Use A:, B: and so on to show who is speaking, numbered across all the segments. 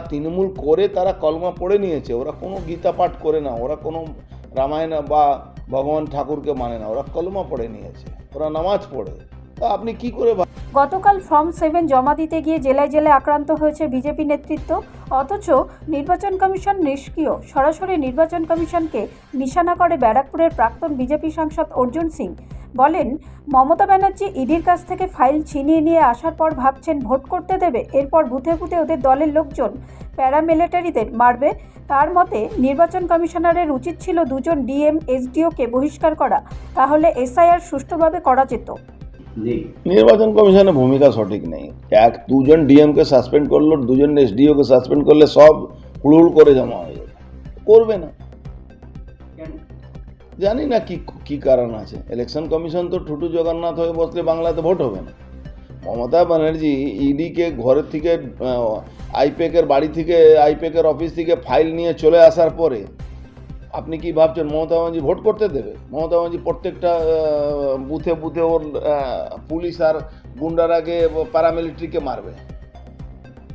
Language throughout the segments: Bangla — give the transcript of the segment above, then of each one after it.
A: তৃণমূল করে তারা কলমা পড়ে নিয়েছে, ওরা কোনো গীতা পাঠ করে না, ওরা কোনো রামায়ণ বা ভগবান ঠাকুরকে মানে না, ওরা কলমা পড়ে নিয়েছে, ওরা নামাজ পড়ে। তা আপনি কি করে
B: গতকাল ফর্ম 7 জমা দিতে গিয়ে জেলায় জেলায় আক্রান্ত হয়েছে বিজেপি নেতৃত্ব, অথচ নির্বাচন কমিশন নিষ্ক্রিয়। সরাসরি নির্বাচন কমিশনকে নিশানা করে ব্যারাকপুরের প্রাক্তন বিজেপি সাংসদ অর্জুন সিং। বলেন, মমতা ব্যানার্জি ইডির কাছ থেকে ফাইল ছিনিয়ে নিয়ে আসার পর ভাবছেন ভোট করতে দেবে, এরপর বুথে বুথে ওদের দলের লোকজন প্যারামিলিটারিদের মারবে। তার মতে নির্বাচন কমিশনারের উচিত ছিল 2 জন ডিএম এসডিওকে বহিষ্কার করা, তাহলে এসআইআর সুষ্ঠুভাবে করা যেত।
A: নির্বাচন কমিশনের ভূমিকা সঠিক নেই। 2জন ডিএমকে সাসপেন্ড করলো, 2জন এসডিওকে সাসপেন্ড করলে সব হুড়হুড় করে জমা হয়ে যাবে, করবে না। জানি না কি কারণ আছে। ইলেকশন কমিশন তো ঠুটু জগন্নাথ হয়ে বসলে বাংলাতে ভোট হবে না। মমতা ব্যানার্জি ইডিকে ঘরের থেকে আইপ্যাকের বাড়ি থেকে আইপ্যাকের অফিস থেকে ফাইল নিয়ে চলে আসার পরে আপনি কি ভাবছেন মমতা ব্যানার্জি ভোট করতে দেবে? মমতা ব্যানার্জি প্রত্যেকটা বুথে বুথে ওর পুলিশ আর গুন্ডারাকে প্যারামিলিটারিকে মারবে।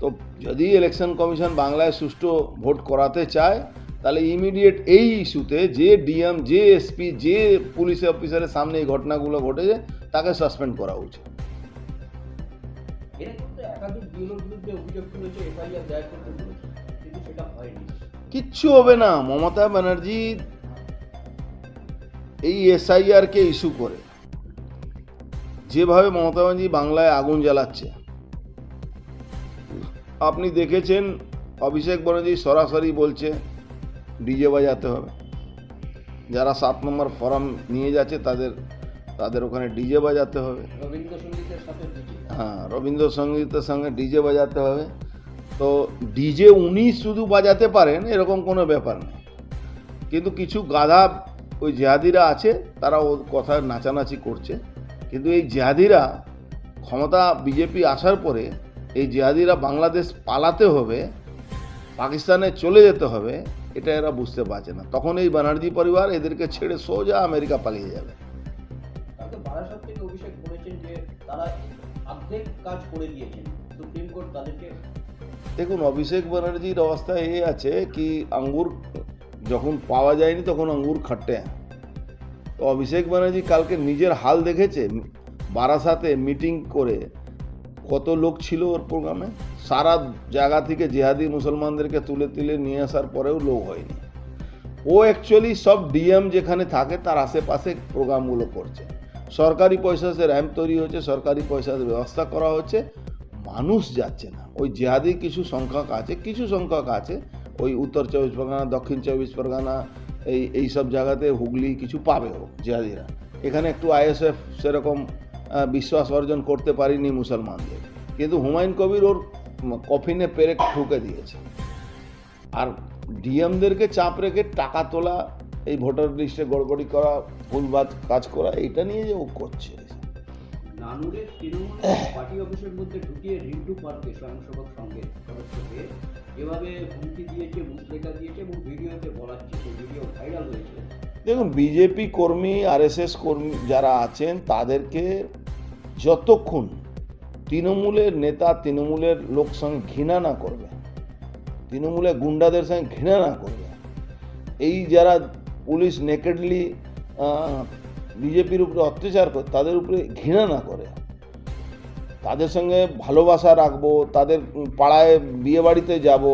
A: তো যদি ইলেকশন কমিশন বাংলায় সুষ্ঠু ভোট করাতে চায় তাহলে ইমিডিয়েট এই ইস্যুতে যে ডিএম, যে এসপি, যে পুলিশ অফিসারের সামনে এই ঘটনাগুলো ঘটেছে তাকে সাসপেন্ড করা উচিত। কিচ্ছু হবে না। মমতা ব্যানার্জি এই এসআইআর কে ইস্যু করে যেভাবে মমতা ব্যানার্জি বাংলায় আগুন জ্বালাচ্ছে, আপনি দেখেছেন অভিষেক ব্যানার্জি সরাসরি বলছে ডিজে বাজাতে হবে। যারা 7 নম্বর ফর্ম নিয়ে যাচ্ছে তাদের ওখানে ডিজে বাজাতে হবে। হ্যাঁ, রবীন্দ্রসঙ্গীতের সঙ্গে ডিজে বাজাতে হবে। তো ডিজে উনি শুধু বাজাতে পারেন এরকম কোনো ব্যাপার নেই, কিন্তু কিছু গাধা ওই জেহাদিরা আছে, তারা ওর কথায় নাচানাচি করছে। কিন্তু এই জেহাদিরা ক্ষমতা বিজেপি আসার পরে এই জেহাদিরা বাংলাদেশ পালাতে হবে, পাকিস্তানে চলে যেতে হবে, এটা এরা বুঝতে পারছে না। তখন এই ব্যানার্জি পরিবার এদেরকে ছেড়ে সোজা আমেরিকা পালিয়ে যাবে। দেখুন, অভিষেক ব্যানার্জির অবস্থা এই আছে কি আঙ্গুর যখন পাওয়া যায়নি তখন আঙ্গুর খাটে। তো অভিষেক ব্যানার্জি কালকে নিজের হাল দেখেছে। বারাসাতে মিটিং করে কত লোক ছিল ওর প্রোগ্রামে, সারা জায়গা থেকে জিহাদি মুসলমানদেরকে তুলে নিয়ে আসার পরেও লোক হয়নি। ও অ্যাকচুয়ালি সব ডিএম যেখানে থাকে তার আশেপাশে প্রোগ্রামগুলো করছে। সরকারি পয়সা সে র্যাম্প তৈরি হচ্ছে, সরকারি পয়সার ব্যবস্থা করা হচ্ছে, মানুষ যাচ্ছে না। ওই জিহাদি কিছু সংখ্যক আছে ওই উত্তর 24 পরগনা, দক্ষিণ 24 পরগনা, এই সব জায়গাতে হুগলি কিছু পাবে হোক জিহাদিরা। এখানে একটু আইএসএফ সেরকম বিশ্বাস অর্জন করতে পারিনি মুসলমানদের, কিন্তু হুমায়ুন কবির ওর কফিনে পেরেক ঠুকে দিয়েছে। আর ডিএমদেরকে চাপ রেখে টাকা তোলা, এই ভোটার লিস্টে গড়বড়ি করা, ভুলভাল কাজ করা, এইটা নিয়ে যে ও করছে।
C: নানুরের তৃণমূল পার্টি অফিসের মধ্যে ঢুকিয়ে রিন্টু পার্কে স্বয়ংসেবক সংঘের সদস্যকে যেভাবে হুমকি দিয়েছে, মুচলেখা দিয়েছে এবং ভিডিওতে বলাচ্ছে, সেই ভিডিও ভাইরাল হয়েছে।
A: দেখুন, বিজেপি কর্মী, আরএসএস কর্মী যারা আছেন তাদেরকে যতক্ষণ তৃণমূলের নেতা তৃণমূলের লোক সঙ্গে ঘৃণা না করবে, তৃণমূলের গুন্ডাদের সঙ্গে ঘৃণা না করবে, এই যারা পুলিশ নেকেডলি বিজেপির উপরে অত্যাচার করে তাদের উপরে ঘৃণা না করে, তাদের সঙ্গে ভালোবাসা রাখবো, তাদের পাড়ায় বিয়ে বাড়িতে যাব,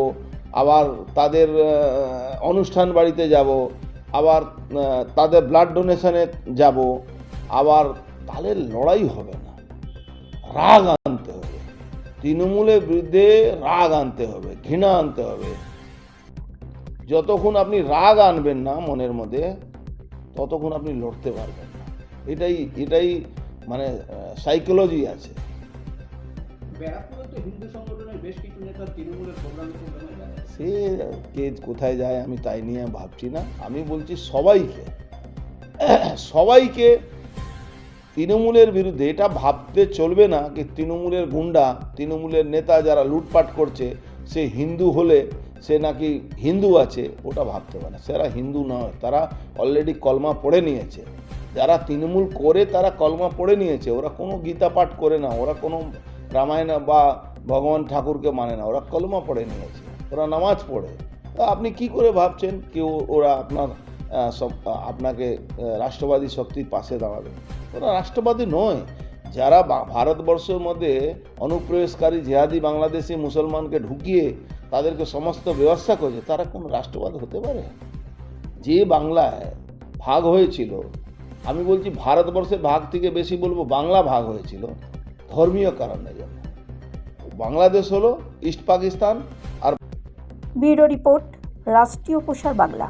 A: আবার তাদের অনুষ্ঠান বাড়িতে যাব, আবার তাদের ব্লাড ডোনেশনে যাব, আবার তাদের লড়াই হবে না, রাগ আনতে হবে, তৃণমূলের বিরুদ্ধে রাগ আনতে হবে, ঘৃণা আনতে হবে। যতক্ষণ আপনি রাগ আনবেন না মনের মধ্যে ততক্ষণ আপনি লড়তে পারবেন না। এটাই মানে সাইকোলজি আছে। সে কে কোথায় যায় আমি তাই নিয়ে ভাবছি না। আমি বলছি সবাইকে তৃণমূলের বিরুদ্ধে এটা ভাবতে চলবে না যে তৃণমূলের গুন্ডা, তৃণমূলের নেতা যারা লুটপাট করছে সে হিন্দু হলে সে নাকি হিন্দু আছে, ওটা ভাবতে পারে না। সেরা হিন্দু নয়, তারা অলরেডি কলমা পড়ে নিয়েছে। যারা তৃণমূল করে তারা কলমা পড়ে নিয়েছে, ওরা কোনো গীতা পাঠ করে না, ওরা কোনো রামায়ণ বা ভগবান ঠাকুরকে মানে না, ওরা কলমা পড়ে নিয়েছে। ওরা নামাজ পড়ে। তা আপনি কি করে ভাবছেন কি ওরা আপনাকে রাষ্ট্রবাদী শক্তির পাশে দাঁড়াবে? ওরা রাষ্ট্রবাদী নয়। যারা ভারতবর্ষের মধ্যে অনুপ্রবেশকারী জেহাদি বাংলাদেশি মুসলমানকে ঢুকিয়ে তাদেরকে সমস্ত ব্যবস্থা করেছে, তারা কোন রাষ্ট্রবাদ হতে পারে? যে বাংলায় ভাগ হয়েছিল, আমি বলছি ভারতবর্ষের ভাগ থেকে বেশি বলবো বাংলা ভাগ হয়েছিল ধর্মীয় কারণে জন্য। বাংলাদেশ হলো ইস্ট পাকিস্তান। আর
B: ব্যুরো রিপোর্ট, রাষ্ট্রীয় প্রসার বাংলা।